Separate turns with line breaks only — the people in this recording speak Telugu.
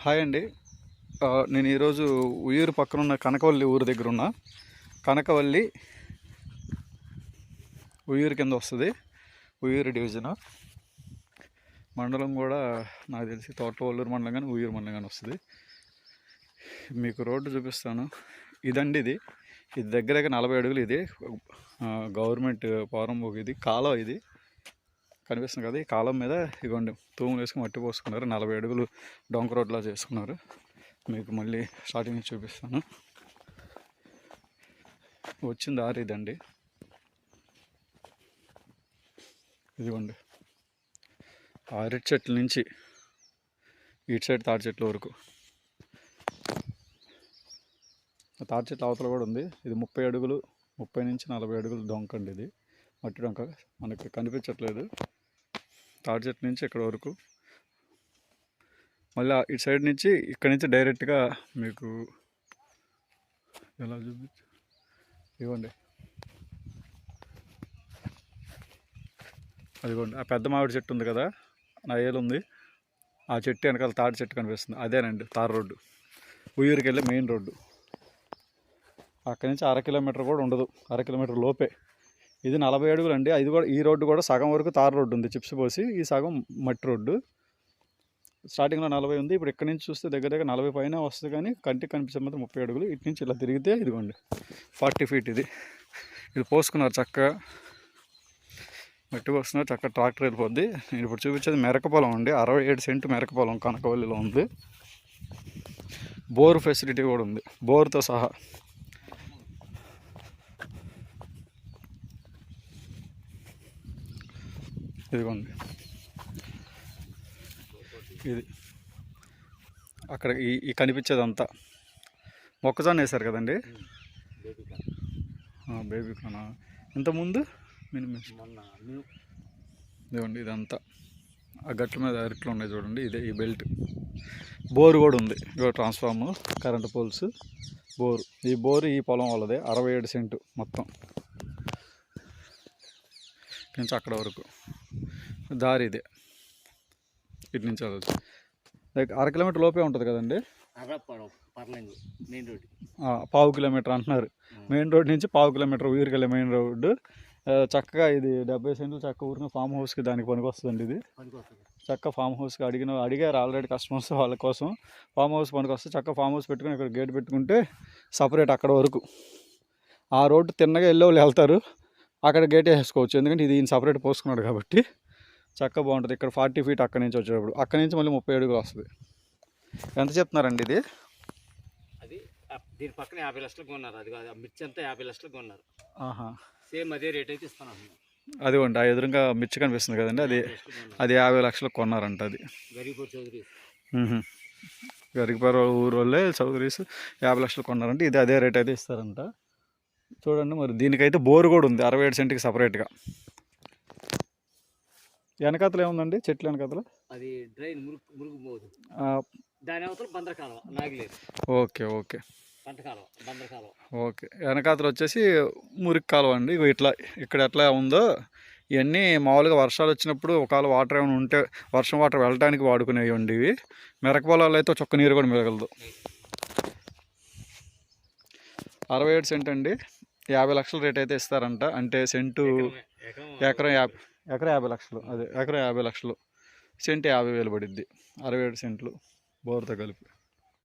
హాయ్ అండి. నేను ఈరోజు ఉయ్యూరు పక్కన ఉన్న కనకవల్లి ఊరు దగ్గర ఉన్నా. కనకవల్లి ఉయ్యూరు కింద వస్తుంది. ఉయ్యూరు డివిజన్ మండలం కూడా నాకు తెలిసి తోటవల్లూరు మండలం కానీ ఉయ్యూరు మండలం కానీ వస్తుంది. మీకు రోడ్డు చూపిస్తాను. ఇదండి ఇది దగ్గర 40 అడుగులు. ఇది గవర్నమెంట్ ఫారం. ఇది కాలం ఇది కనిపిస్తుంది కదా. ఈ కాలం మీద ఇగోండి తూములు వేసుకుని మట్టి పోసుకున్నారు. 40 అడుగులు డొంక రోడ్లా చేసుకున్నారు. మీకు మళ్ళీ స్టార్టింగ్ నుంచి చూపిస్తాను. వచ్చిన దారి ఇదండి. ఇదిగోండి అరటి చెట్ల నుంచి ఇటు సైడ్ తాటి చెట్ల వరకు. తాటి చెట్ల అవతల కూడా ఉంది. ఇది 30 అడుగులు, 30 నుంచి 40 అడుగులు డొంక అండి. ఇది మట్టి డొంక మనకి కనిపించట్లేదు. తాటి చెట్టు నుంచి ఇక్కడ వరకు. మళ్ళీ ఇటు సైడ్ నుంచి ఇక్కడి నుంచి డైరెక్ట్గా మీకు ఎలా చూపించు. ఇవ్వండి అదిగోండి ఆ పెద్ద మామిడి చెట్టు ఉంది కదా, నా ఏలు ఉంది. ఆ చెట్టు వెనకాల తాటి చెట్టు కనిపిస్తుంది. అదేనండి తార్ రోడ్డు, ఉయ్యూరుకి వెళ్ళే మెయిన్ రోడ్డు. అక్కడి నుంచి 1/2 కిలోమీటర్ కూడా ఉండదు, 1/2 కిలోమీటర్ లోపే. ఇది 40 అడుగులు అండి. ఇది కూడా, ఈ రోడ్డు కూడా సగం వరకు తార్ రోడ్డు ఉంది, చిప్స్ పోసి. ఈ సగం మట్టి రోడ్డు. స్టార్టింగ్లో 40 ఉంది. ఇప్పుడు ఇక్కడ నుంచి చూస్తే దగ్గర 40 పైన వస్తుంది, కానీ కంటికి కనిపించే మాత్రం 30 అడుగులు. ఇటు నుంచి ఇలా తిరిగితే ఇదిగోండి 40 ఫీట్. ఇది పోసుకున్నారు చక్కగా, మట్టి పోస్తున్నారు చక్కగా. ట్రాక్టర్ వెళ్ళిపోద్ది. నేను ఇప్పుడు చూపించేది మెరక పొలం అండి. 67 సెంటు మెరక పొలం కనకవల్లిలో ఉంది. బోర్ ఫెసిలిటీ కూడా ఉంది, బోర్తో సహా. ఇదిగోండి ఇది అక్కడ ఈ కనిపించేదంతా మొక్కజొన్న వేశారు కదండి. బేబీ కానా ఇంతకుముందు ఇదిగోండి ఇదంతా ఆ గట్ల మీద అరట్లు ఉన్నాయి చూడండి. ఇదే ఈ బెల్ట్. బోరు కూడా ఉంది. ఇదిగో ట్రాన్స్ఫార్మ్, కరెంటు పోల్స్, బోరు. ఈ బోరు ఈ పొలం వాళ్ళదే. 67 సెంటు మొత్తం నుంచి అక్కడ వరకు దారి ఇదే. ఇటు నుంచి అవ్వచ్చు లైక్ 1/2 కిలోమీటర్ లోపే ఉంటుంది కదండి. 1/2 కిలోమీటర్ అంటున్నారు. మెయిన్ రోడ్ నుంచి 1/2 కిలోమీటర్ ఉయ్యూరుకి వెళ్ళే మెయిన్ రోడ్డు. చక్కగా ఇది 70 సెంట్లు చక్కగా ఊరిన ఫామ్ హౌస్కి దానికి పనికి వస్తుందండి. ఇది చక్కగా ఫామ్ హౌస్కి అడిగారు ఆల్రెడీ కస్టమర్స్. వాళ్ళ కోసం ఫామ్ హౌస్ పనికి వస్తే చక్కగా ఫామ్ హౌస్ పెట్టుకుని ఇక్కడ గేట్ పెట్టుకుంటే సపరేట్ అక్కడ వరకు. ఆ రోడ్డు తిన్నగా వెళ్ళే వాళ్ళు వెళ్తారు, అక్కడ గేట్ వేసుకోవచ్చు. ఎందుకంటే ఇది ఈయన సపరేట్ పోసుకున్నాడు కాబట్టి చక్కగా బాగుంటుంది. ఇక్కడ 40 ఫీట్ అక్కడి నుంచి వచ్చేటప్పుడు, అక్కడి నుంచి మళ్ళీ 30 అడుగులు వస్తుంది. ఎంత చెప్తున్నారండి ఇది?
అది దీని పక్కన 50 లక్షలకు కొన్నారు. అది కాదు, మిర్చి అంతా 50 లక్షలకు కొన్నారు. సేమ్ అదే రేట్ అయితే ఇస్తాను.
అదిగోండి ఆ ఎదురుగా మిర్చి కనిపిస్తుంది కదండి, అది 50 లక్షలకు కొన్నారంట. అది గరికపర ఊరు వాళ్ళే చౌదరీస్ 50 లక్షలు కొన్నారంటే ఇది అదే రేట్ అయితే ఇస్తారంట. చూడండి మరి. దీనికైతే బోరు కూడా ఉంది 67 సెంట్కి సపరేట్గా. వెనకాతలు ఏముందండి చెట్లు వెనకాతలు?
అది డ్రైన్ మురుగుపోదు. దాని అవతల బందరకాలం నాగలేదు.
ఓకే ఓకే
పంటకాలం బందరకాలం.
ఓకే. వెనకాతలు వచ్చేసి మురికి కాలువ అండి. ఇట్లా ఇక్కడ ఎట్లా ఉందో ఇవన్నీ మామూలుగా వర్షాలు వచ్చినప్పుడు ఒకవేళ వాటర్ ఏమైనా ఉంటే వర్షం వాటర్ వెళ్ళడానికి వాడుకునేవి అండి ఇవి. మెరక పొలాలు అయితే చొక్క నీరు కూడా మిగలదు. 67 సెంట్ అండి. 50 లక్షల రేట్ అయితే ఇస్తారంట. అంటే సెంటు ఎకరం 50 లక్షలు. అదే ఎకరం 50 లక్షలు. సెంటు 50,000 పడిద్ది. 67 సెంట్లు బోర్తో కలిపి.